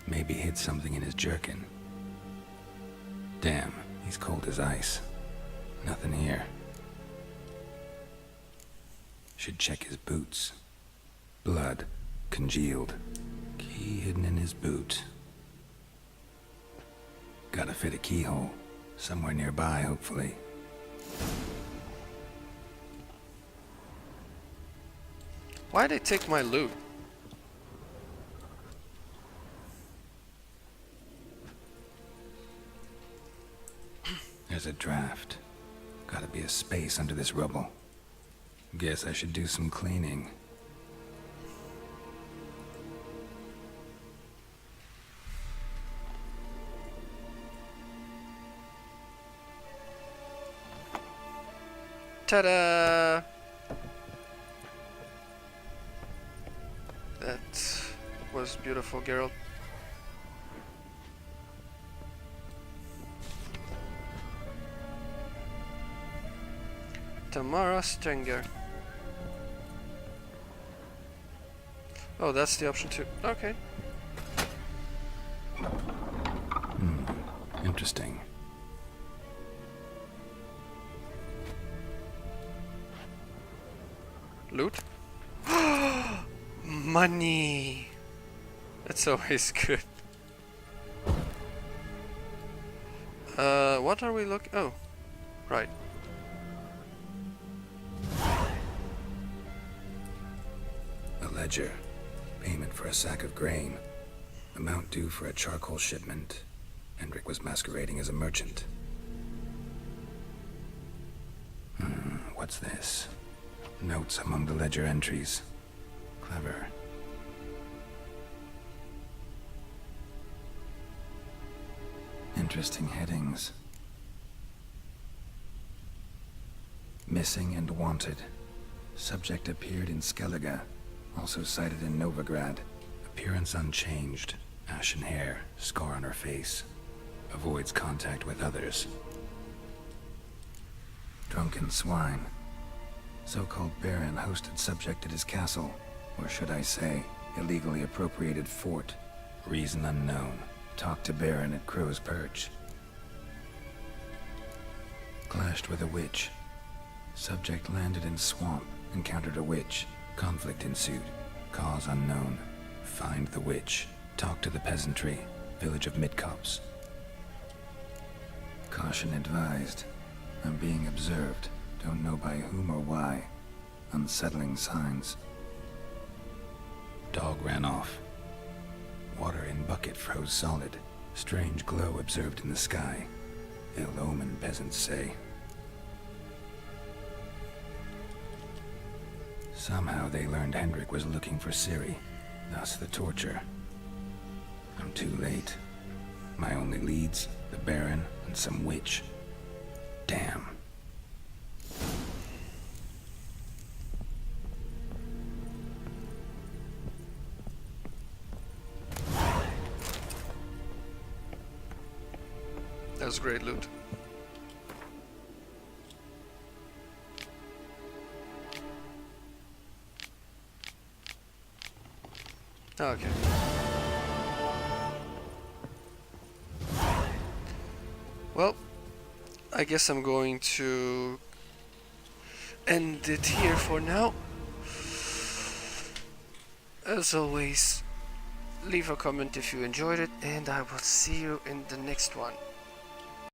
Maybe hid something in his jerkin. Damn, he's cold as ice. Nothing here. Should check his boots. Blood, congealed. Key hidden in his boot. Gotta fit a keyhole. Somewhere nearby, hopefully. Why'd they take my loot? There's a draft. Gotta be a space under this rubble. Guess I should do some cleaning. Ta-da! That was beautiful, Geralt. Tamara Stenger. Oh, that's the option too. Okay. Interesting. Loot? Money! That's always good. What are we looking? Oh, right. A ledger. Payment for a sack of grain. Amount due for a charcoal shipment. Hendrik was masquerading as a merchant. What's this? Notes among the ledger entries. Clever. Interesting headings. Missing and wanted. Subject appeared in Skellige, also sighted in Novigrad. Appearance unchanged. Ashen hair, scar on her face. Avoids contact with others. Drunken swine. So-called Baron hosted subject at his castle, or should I say, illegally appropriated fort. Reason unknown. Talked to Baron at Crow's Perch. Clashed with a witch. Subject landed in swamp, encountered a witch. Conflict ensued. Cause unknown. Find the witch. Talk to the peasantry. Village of Midcopse. Caution advised. I'm being observed. Don't know by whom or why. Unsettling signs. Dog ran off. Water in bucket froze solid. Strange glow observed in the sky. Ill omen, peasants say. Somehow they learned Hendrik was looking for Ciri, thus the torture. I'm too late. My only leads, the Baron and some witch. Damn. That was great loot. Okay. Well, I guess I'm going to end it here for now. As always, leave a comment if you enjoyed it, and I will see you in the next one.